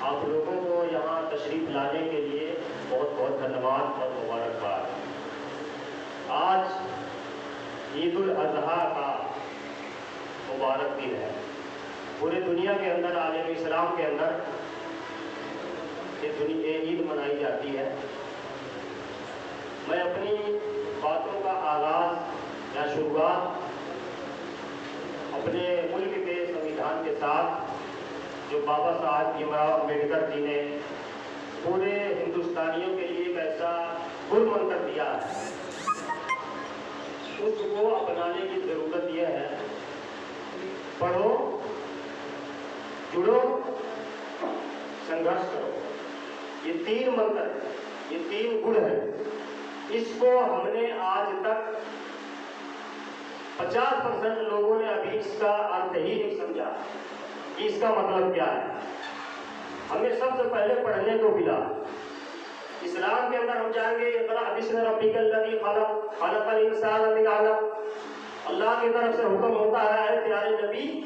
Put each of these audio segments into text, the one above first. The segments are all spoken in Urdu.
آپ لوگوں کو یہاں تشریف لانے کے لیے بہت بہت دھنیواد اور مبارکباد۔ آج عید الاضحیٰ کا مبارک دن ہے۔ پورے دنیا کے اندر، عالم اسلام کے اندر یہ عید منائی جاتی ہے۔ میں اپنی باتوں کا آغاز یا شروعات اپنے ملک کے سنویدھان کے ساتھ، جو بابا صاحب بھیم راؤ امبیڈکر جی نے پورے ہندوستانیوں کے لیے ایک ایسا گول منتر دیا ہے، اس کو اپنانے کی ضرورت یہ ہے: پڑھو، جڑو، سنگھرش کرو۔ یہ تین منتر، یہ تین گڑ ہے۔ اس کو ہم نے آج تک 50% لوگوں نے ابھی اس کا ارتھ ہی نہیں سمجھا کہ اس کا مطلب کیا ہے۔ ہمیں سب سے پہلے پڑھنے کو ملا۔ اسلام کے اندر ہم جائیں گے، اقرأ باسم ربک الذی خلق، خلق الانسان من علق۔ اللہ کی طرف سے حکم ہوتا ہے، اے پیارے نبی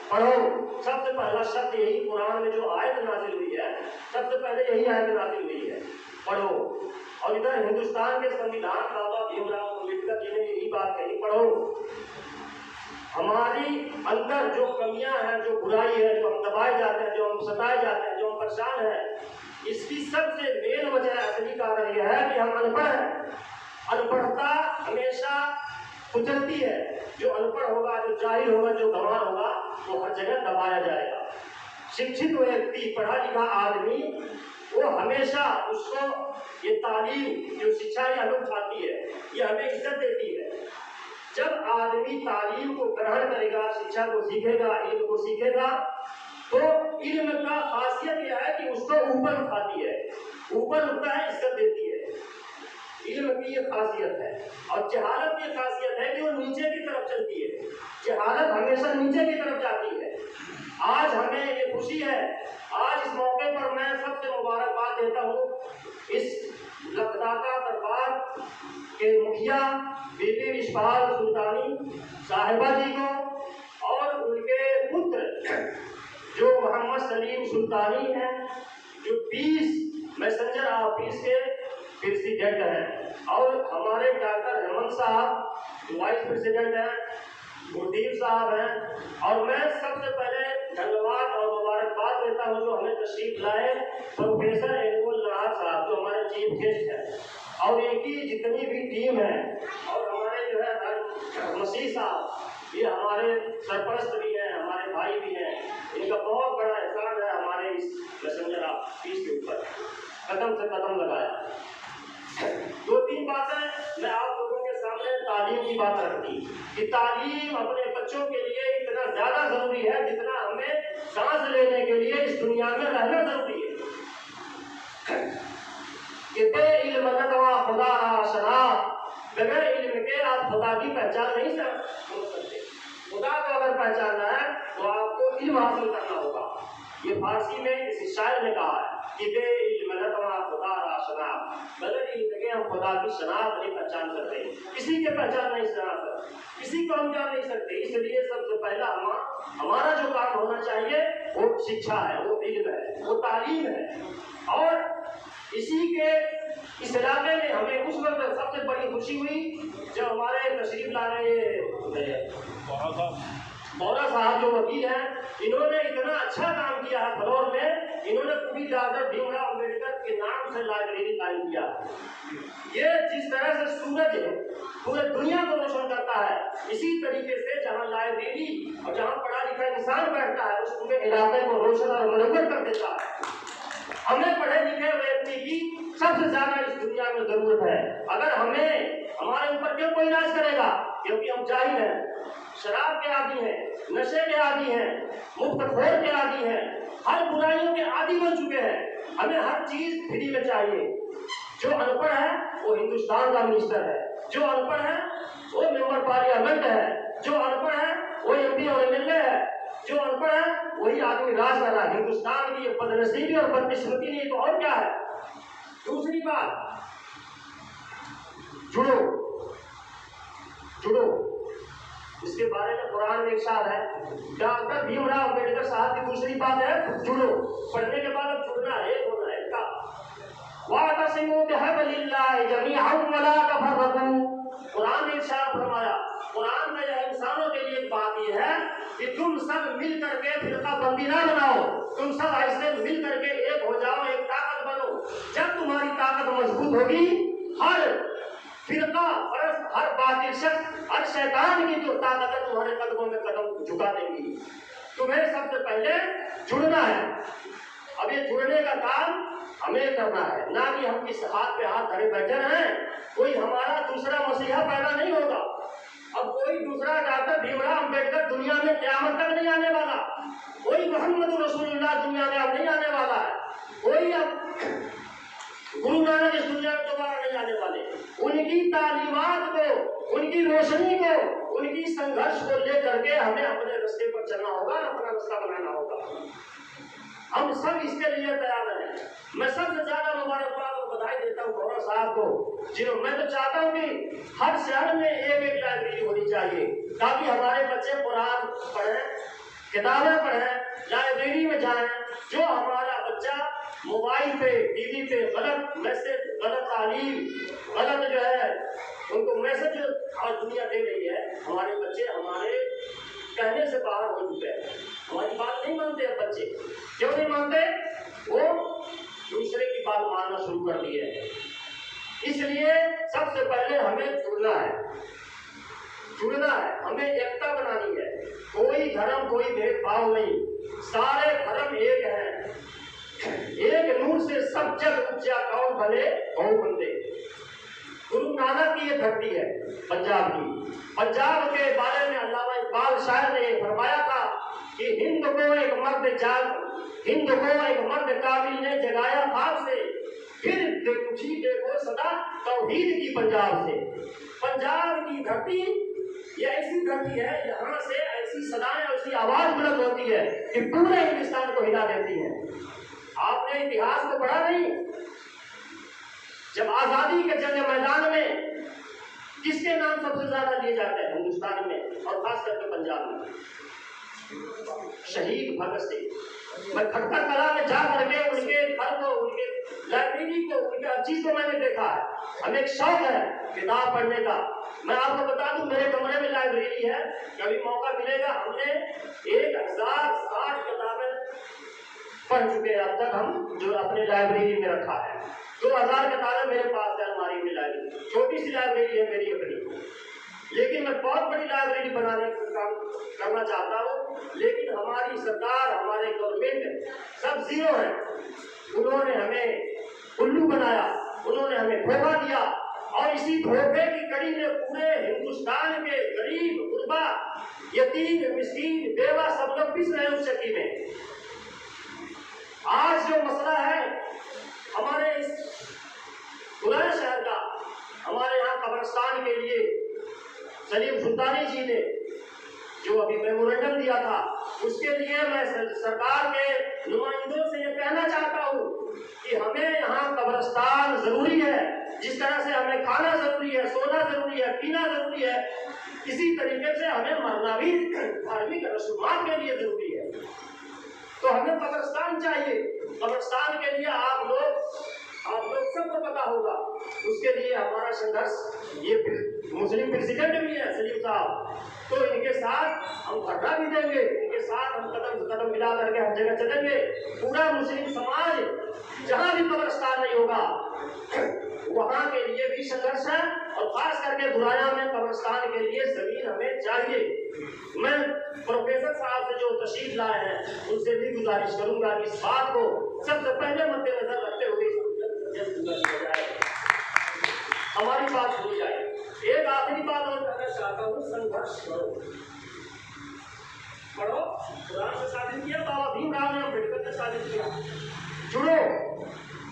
پڑھو۔ سب سے پہلا شبد یہی قرآن میں جو آیت نازل ہوئی ہے، سب سے پہلے یہی آیت نازل ہوئی ہے، پڑھو۔ اور ادھر ہندوستان کے سنویدھان بابا بھیم راؤ امبیڈکر جی نے یہی بات کہی، پڑھو۔ ہماری اندر جو کمیاں ہیں، جو برائی ہے، جو ہم دبائے جاتے ہیں، جو ہم ستائے جاتے ہیں، جو ہم پریشان ہیں، اس کی سب سے مین وجہ اصلی کارن یہ ہے کہ ہم ان پڑھ ہیں۔ ان پڑھتا ہمیشہ کچلتی ہے۔ جو ان پڑھ ہوگا، جو جاہل ہوگا، جو گنوار ہوگا، وہ ہر جگہ دبایا جائے گا۔ شکشت ویکتی، پڑھا لکھا آدمی، وہ ہمیشہ اس کو یہ تعلیم، جو شکشا یہ ہمیں اٹھاتی ہے، یہ ہمیں عزت دیتی ہے۔ جب آدمی تعلیم کو گرہن کرے گا، شکشا کو سیکھے گا، علم کو سیکھے گا، تو علم کا خاصیت یہ ہے کہ اس کو اوپر اٹھاتی ہے، اوپر اٹھتا ہے، عزت دیتی ہے۔ علم کی یہ خاصیت ہے۔ اور جہالت کی خاصیت ہے کہ وہ نیچے کی طرف چلتی ہے۔ جہالت ہمیشہ نیچے کی طرف جاتی ہے۔ آج ہمیں یہ خوشی ہے، آج اس موقع پر میں سب سے مبارکباد دیتا ہوں اس لکھداتا دربار کے مکھیا بی بی رشپال سلطانی صاحبہ جی کو، اور ان کے پتر جو محمد سلیم سلطانی ہیں، جو 20 میسنجر آفس کے پریزیڈنٹ ہیں، اور ہمارے ڈاکٹر ہیمنت صاحب وائس پریزیڈنٹ ہیں، گردیپ صاحب ہیں۔ اور میں سب سے پہلے دھنیواد اور مبارکباد دیتا ہوں جو ہمیں تشریف لائے پروفیسر اینول نہار صاحب، جو ہمارے چیف گیسٹ ہیں، اور ان کی جتنی بھی ٹیم ہے، اور ہمارے جو ہے مسیح صاحب، یہ ہمارے سرپرست بھی ہیں، ہمارے بھائی بھی ہیں۔ ان کا بہت بڑا احسان ہے ہمارے اس میسنجر آفس کے اوپر، قدم سے قدم لگایا۔ دو تین باتیں میں آپ لوگوں کے سامنے تعلیم کی بات رکھتی کہ تعلیم اپنے بچوں کے لیے اتنا زیادہ ضروری ہے جتنا ہمیں سانس لینے کے لیے اس دنیا میں رہنا ضروری ہے۔ کہ بے علم نتوا خدا را شناخت، بغیر علم کے آپ خدا کی پہچان نہیں ہو سکتے۔ خدا کو اگر پہچاننا ہے تو آپ کو علم حاصل کرنا ہوگا۔ یہ فارسی میں اس شاعر نے کہا ہے کہ بے علم نتوا خدا را شناخت، بغیر علم کے ہم خدا کی شناخت نہیں پہچان سکتے، کسی کے پہچان نہیں سکتے، کسی کو ہم جان نہیں سکتے۔ اس لیے سب سے پہلا ہمارا جو کام ہونا چاہیے وہ شکشا ہے، وہ علم ہے، وہ تعلیم ہے۔ اور اسی کے اس علاقے میں ہمیں اس وقت سب سے بڑی خوشی ہوئی جب ہمارے تشریف لانے بورا صاحب جو وکیل ہیں، انہوں نے اتنا اچھا کام کیا ہے فلور میں، انہوں نے پوری ڈاکٹر بھیم راؤ امبیڈکر کے نام سے لائبریری قائم کیا۔ یہ جس طرح سے سورج پورے دنیا کو روشن کرتا ہے، اسی طریقے سے جہاں لائبریری اور جہاں پڑھا لکھا انسان بیٹھتا ہے، اس پورے علاقے کو روشن اور منور کر دیتا ہے۔ ہمیں پڑھے لکھے ویکتی کی سب سے زیادہ اس دنیا میں ضرورت ہے۔ اگر ہمارے اوپر کیوں کوئی راج کرے گا؟ کیونکہ ہم جاہل ہیں، شراب کے عادی ہیں، نشے کے عادی ہیں، مفت خور کے عادی ہیں، ہر برائیوں کے عادی بن چکے ہیں۔ ہمیں ہر چیز فری میں چاہیے۔ جو ان پڑھ ہے وہ ہندوستان کا منسٹر ہے، جو ان پڑھ ہے وہ ممبر پارلیمنٹ ہے، جو ان پڑھ ہے وہ ایم پی اور ایم ایل اے ہے، جو ان پڑھ ہے وہی آدمی راج کر رہا ہے۔ ہندوستان کی یہ بدنصیبی اور بدقسمتی نہیں تو اور کیا ہے؟ دوسری بات، جڑو جڑو۔ اس کے بارے میں قرآن میں ارشاد ہے. ڈاکٹر بھیم راؤ امبیڈکر صاحب کی دوسری بات ہے جڑو. پڑھنے کے بعد اب جڑنا ہے، ایک ہونا ہے اس کا. وَاعْتَصِمُوا بِحَبْلِ اللَّهِ جَمِيعًا وَلَا تَفَرَّقُوا. قرآن نے ارشاد فرمایا، قرآن میں یہ انسانوں کے لیے بات یہ ہے کہ تم سب مل کر کے فرقہ بندی نہ بناؤ، تم سب ایسے مل کر کے ایک ہو جاؤ، ایک طاقت بنو. جب تمہاری طاقت مضبوط ہوگی، ہر فرقہ ہر باطل شخص، ہر شیطان کی جو طاقت ہے تمہارے قدموں میں قدم جھکا دیں گی. تمہیں سب سے پہلے جڑنا ہے. اب یہ جڑنے کا کام ہمیں کرنا ہے، نہ کہ ہم کس ہاتھ پہ ہاتھ دھرے بیٹھے رہیں. کوئی ہمارا دوسرا مسیحا پیدا نہیں ہوگا. اب کوئی دوسرا ڈاکٹر بھیم راؤ امبیڈکر دنیا میں قیامت تک نہیں آنے والا. کوئی محمد رسول اللہ دنیا میں اب نہیں آنے والا ہے. کوئی اب گرو نانک اس دنیا میں دوبارہ نہیں آنے والے. ان کی تعلیمات کو، ان کی روشنی کو، ان کی سنگھرش کو لے کر کے ہمیں اپنے راستے پر چلنا ہوگا، اپنا راستہ بنانا ہوگا. ہم سب اس کے لیے تیار ہیں. میں سب سے زیادہ مبارکباد اور بدھائی دیتا ہوں گورا صاحب کو، جنہوں میں تو چاہتا ہوں کہ ہر شہر میں ایک ایک لائبریری ہونی چاہیے تاکہ ہمارے بچے قرآن پڑھیں، کتابیں پڑھیں، لائبریری میں جائیں. جو ہمارا بچہ موبائل پہ، ٹی وی پہ غلط میسج، غلط تعلیم، غلط جو ہے ان کو میسج آج دنیا دے رہی ہے، ہمارے بچے ہمارے کہنے سے باہر ہو چکے ہیں. ہماری بات نہیں مانتے اب بچے. کیوں نہیں مانتے؟ وہ دوسرے کی بات ماننا شروع کر دی ہے. اس لیے سب سے پہلے ہمیں جڑنا ہے، جڑنا ہے، ہمیں ایکتا بنانی ہے. کوئی دھرم، کوئی بھید بھاؤ نہیں، سارے دھرم ایک ہیں. ایک نور سے سب جگ اپجا کون بھلے بہو بندے. گرو نانک کی یہ دھرتی ہے پنجاب کی. پنجاب کے بارے میں علامہ اقبال شاعر نے یہ فرمایا تھا کہ ہند کو ایک مرد کامل نے جگایا خواب سے، پھر اٹھی دیکھو صدا توحید کی پنجاب سے. پنجاب کی دھرتی یہ ایسی دھرتی ہے، یہاں سے ایسی صدایں، ایسی آواز بلند ہوتی ہے کہ پورے ہندوستان کو ہلا دیتی ہے. آپ نے اتہاس کو پڑھا نہیں؟ جب آزادی کے جنگ میدان میں کس کے نام سب سے زیادہ لیے جاتے ہیں ہندوستان میں اور خاص کر کے پنجاب میں؟ شہید بھگت سنگھ. میں کھٹر کلا میں جا کر کے ان کے گھر کو، ان کے لائبریری کو، ان کے ہر چیز کو میں نے دیکھا ہے. ہمیں ایک شوق ہے کتاب پڑھنے کا. میں آپ کو بتا دوں میرے کمرے میں لائبریری ہے، کبھی موقع ملے گا. ہم نے 1060 کتابیں پڑھ چکے ہیں اب تک، ہم جو اپنے لائبریری میں رکھا ہے. 2000 کتابیں میرے پاس ہے الماری میں. لائبریری چھوٹی سی لائبریری ہے میری اپنی، لیکن میں بہت بڑی لائبریری بنانے کا کام کرنا چاہتا ہوں. لیکن ہماری سرکار، ہمارے گورنمنٹ سب زیرو ہے. انہوں نے ہمیں الو بنایا، انہوں نے ہمیں دھوکہ دیا، اور اسی دھوکے کی کڑی میں پورے ہندوستان کے غریب، غربا، یتیم، مسکین، بیوہ سب لوگ پس رہے ہیں اس چکی میں. آج جو مسئلہ ہے ہمارے اس پرانے شہر کا، ہمارے یہاں قبرستان کے لیے سلیم سلطانی جی نے جو ابھی میمورنڈم دیا تھا، اس کے لیے میں سرکار کے نمائندوں سے یہ کہنا چاہتا ہوں کہ ہمیں یہاں قبرستان ضروری ہے. جس طرح سے ہمیں کھانا ضروری ہے، سونا ضروری ہے، پینا ضروری ہے، اسی طریقے سے ہمیں مرنا بھی دھارمک رسومات کے لیے ضروری ہے. تو ہمیں قبرستان چاہیے. قبرستان کے لیے آپ لوگ سب کو پتا ہوگا، اس کے لیے ہمارا سنگھرش، یہ مسلم پریزیڈنٹ بھی ہے سلیم صاحب، تو ان کے ساتھ ہم دھرنا بھی دیں گے، ان کے ساتھ ہم قدم سے قدم ملا کر کے ہر جگہ چلیں گے. پورا مسلم سماج جہاں بھی قبرستان نہیں ہوگا وہاں کے لیے بھی سنگھرش ہے، اور خاص کر کے درایا میں قبرستان کے لیے زمین ہمیں چاہیے. میں پروفیسر صاحب سے جو تشریف لائے ہیں ان سے بھی گزارش کروں گا کہ اس بات کو سب سے پہلے مد نظر رکھتے ہوئے ہماری بات سنی جائے. ایک آخری بات اور کہنا چاہتا ہوں، سنگھرش کرو، پڑھو. قرآن سے ثابت کیا، بابا بھیم راؤ نے امبیڈکر نے ثابت کیا. جڑو،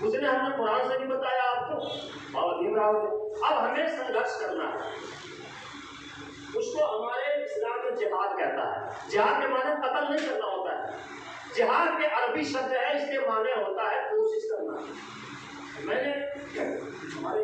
اس نے ہم نے قرآن سے بھی بتایا آپ کو، بابا بھیم راؤ نے. اب ہمیں سنگھرش کرنا ہے. اس کو ہمارے اسلام میں جہاد کہتا ہے. جہاد کے معنی قتل نہیں کرنا ہوتا ہے. جہاد کے عربی شبد ہے، اس کے معنی ہوتا ہے کوشش کرنا. میں نے ہمارے